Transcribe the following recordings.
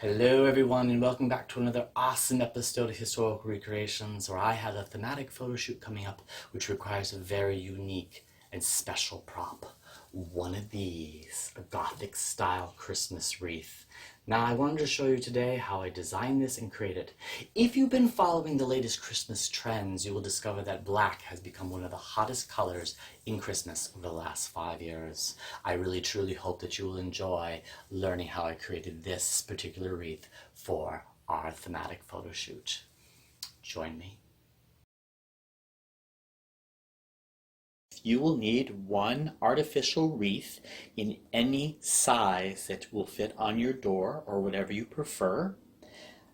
Hello everyone and welcome back to another awesome episode of Historical Recreations, where I have a thematic photo shoot coming up which requires a very unique and special prop. One of these, a Gothic style Christmas wreath. Now I wanted to show you today how I designed this and created it. If you've been following the latest Christmas trends, you will discover that black has become one of the hottest colors in Christmas over the last 5 years. I really truly hope that you will enjoy learning how I created this particular wreath for our thematic photo shoot. Join me. You will need one artificial wreath in any size that will fit on your door or whatever you prefer.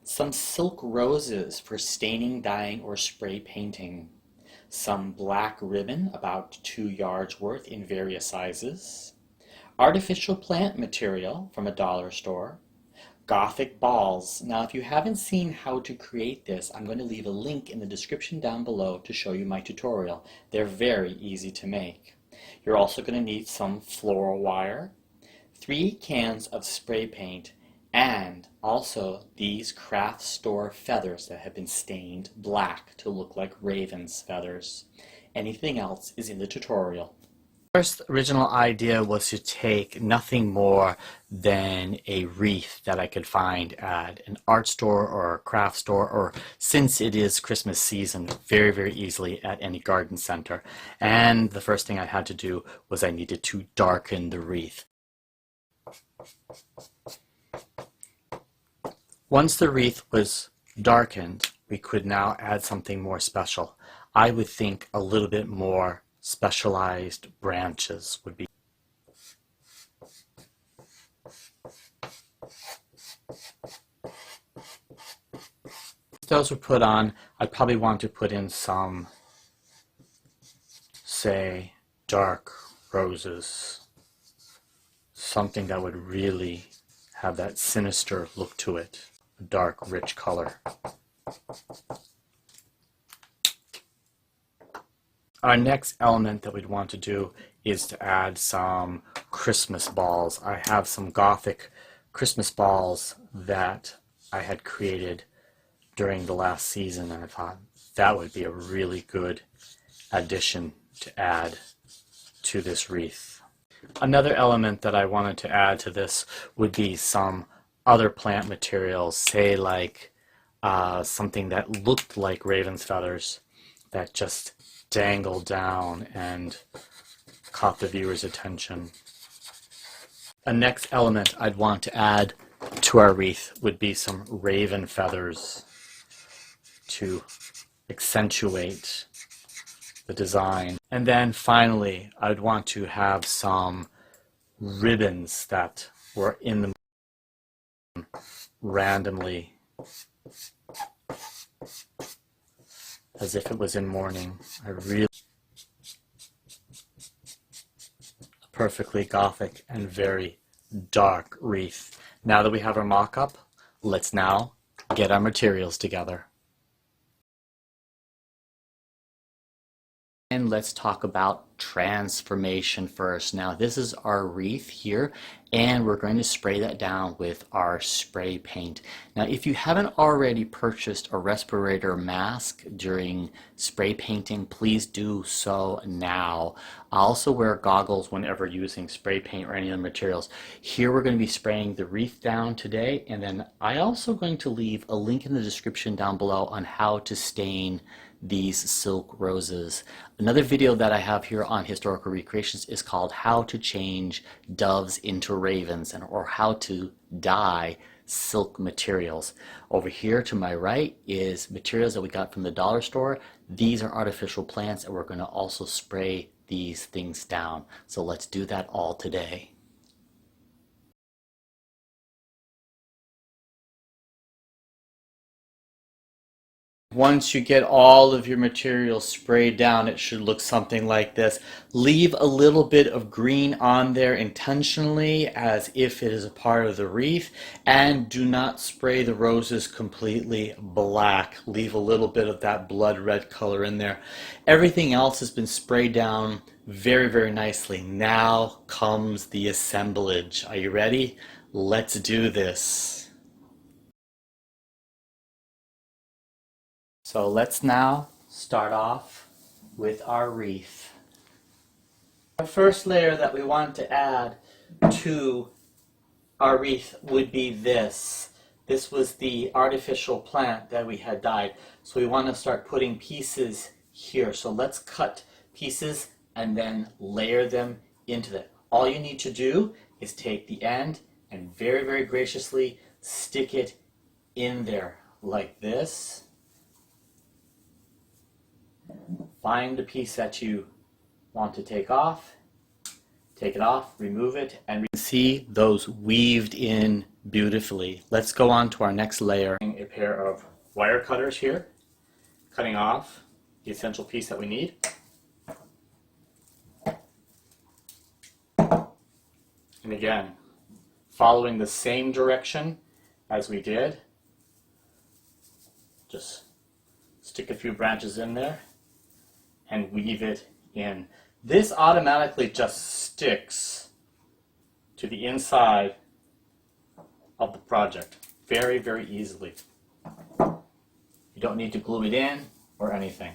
Some silk roses for staining, dyeing, or spray painting. Some black ribbon, about 2 yards worth in various sizes. Artificial plant material from a dollar store. Gothic balls. Now, if you haven't seen how to create this, I'm going to leave a link in the description down below to show you my tutorial. They're very easy to make. You're also going to need some floral wire, 3 cans of spray paint, and also these craft store feathers that have been stained black to look like raven's feathers. Anything else is in the tutorial. First original idea was to take nothing more than a wreath that I could find at an art store or a craft store, or since it is Christmas season, very easily at any garden center. And the first thing I had to do was I needed to darken the wreath. Once the wreath was darkened, we could now add something more special. I would think a little bit more specialized branches would be. If those were put on, I'd probably want to put in some, say, dark roses. Something that would really have that sinister look to it, a dark, rich color. Our next element that we'd want to do is to add some Christmas balls. I have some Gothic Christmas balls that I had created during the last season, and I thought that would be a really good addition to add to this wreath. Another element that I wanted to add to this would be some other plant materials, say like something that looked like raven's feathers that just dangled down and caught the viewer's attention. A next element I'd want to add to our wreath would be some raven feathers to accentuate the design. And then finally, I'd want to have some ribbons that were in the randomly, as if it was in mourning. A really perfectly Gothic and very dark wreath. Now that we have our mock-up, let's now get our materials together. And let's talk about transformation first. Now this is our wreath here, and we're going to spray that down with our spray paint. Now if you haven't already purchased a respirator mask during spray painting, please do so now. I also wear goggles whenever using spray paint or any other materials. Here we're going to be spraying the wreath down today, and then I also going to leave a link in the description down below on how to stain these silk roses. Another video that I have here on Historical Recreations is called How to Change Doves into Ravens, or how to dye silk materials. Over here to my right is materials that we got from the dollar store. These are artificial plants, and we're going to also spray these things down. So let's do that all today. Once you get all of your materials sprayed down, it should look something like this. Leave a little bit of green on there intentionally, as if it is a part of the wreath, and do not spray the roses completely black. Leave a little bit of that blood red color in there. Everything else has been sprayed down very nicely. Now comes the assemblage. Are you ready? Let's do this. So let's now start off with our wreath. Our first layer that we want to add to our wreath would be this. This was the artificial plant that we had dyed. So we want to start putting pieces here. So let's cut pieces and then layer them into that. All you need to do is take the end and very, very graciously stick it in there like this. Find the piece that you want to take off, take it off, remove it, and see those weaved in beautifully. Let's go on to our next layer. A pair of wire cutters here, cutting off the essential piece that we need. And again, following the same direction as we did, just stick a few branches in there and weave it in. This automatically just sticks to the inside of the project very, very easily. You don't need to glue it in or anything.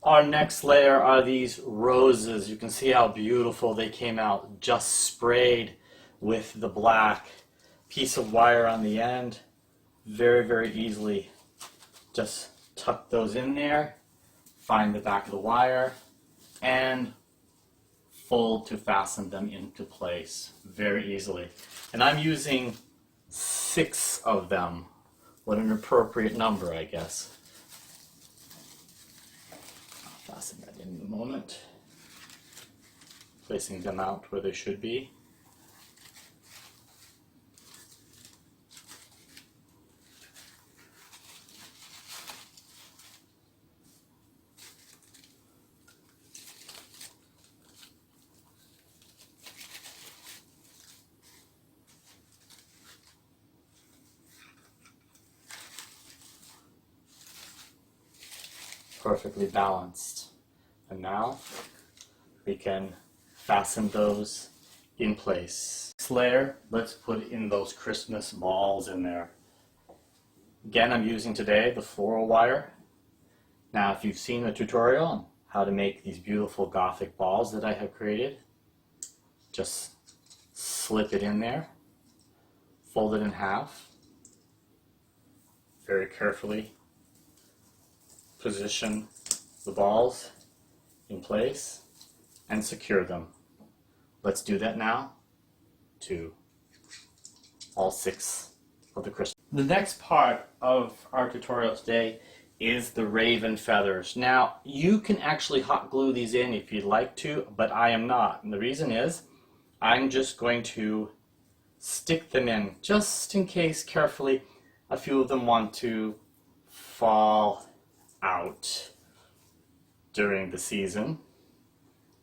Our next layer are these roses. You can see how beautiful they came out, just sprayed with the black piece of wire on the end. Very, very easily just tuck those in there, find the back of the wire, and fold to fasten them into place very easily. And I'm using 6 of them. What an appropriate number, I guess. I'll fasten that in a moment. Placing them out where they should be. Perfectly balanced. And now we can fasten those in place. Next layer, let's put in those Christmas balls in there. Again, I'm using today the floral wire. Now, if you've seen the tutorial on how to make these beautiful Gothic balls that I have created, just slip it in there, fold it in half, very carefully position the balls in place and secure them. Let's do that now to all 6 of the Christmas. The next part of our tutorial today is the raven feathers. Now, you can actually hot glue these in if you'd like to, but I am not. And the reason is I'm just going to stick them in just in case carefully a few of them want to fall out during the season.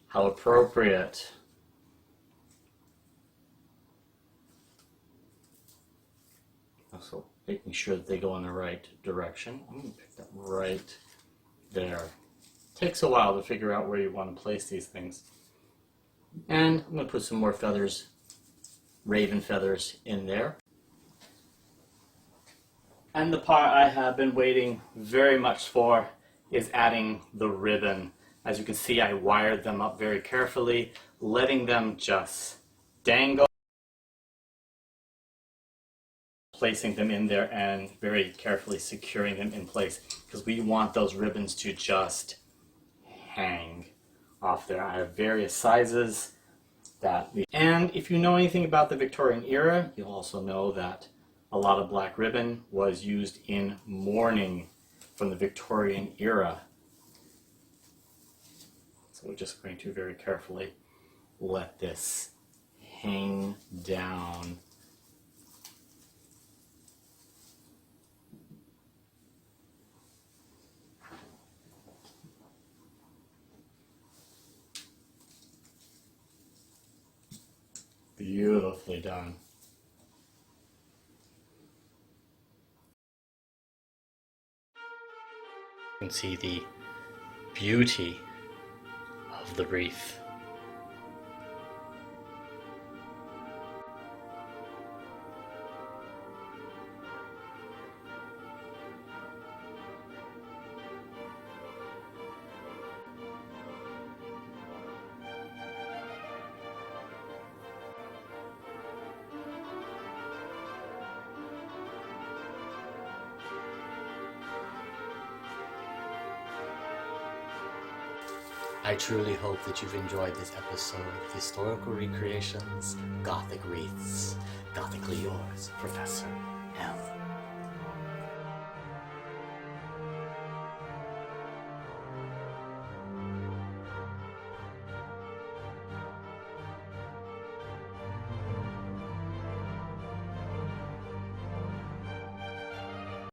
How appropriate. Also making sure that they go in the right direction. I'm going to pick that right there. Takes a while to figure out where you want to place these things. And I'm going to put some more feathers, raven feathers, in there. And the part I have been waiting very much for is adding the ribbon. As you can see, I wired them up very carefully, letting them just dangle, placing them in there and very carefully securing them in place because we want those ribbons to just hang off there. I have various sizes and if you know anything about the Victorian era, you'll also know that a lot of black ribbon was used in mourning from the Victorian era. So we're just going to very carefully let this hang down. Beautifully done. You can see the beauty of the wreath. I truly hope that you've enjoyed this episode of Historical Recreations, Gothic Wreaths. Gothically yours, Professor M.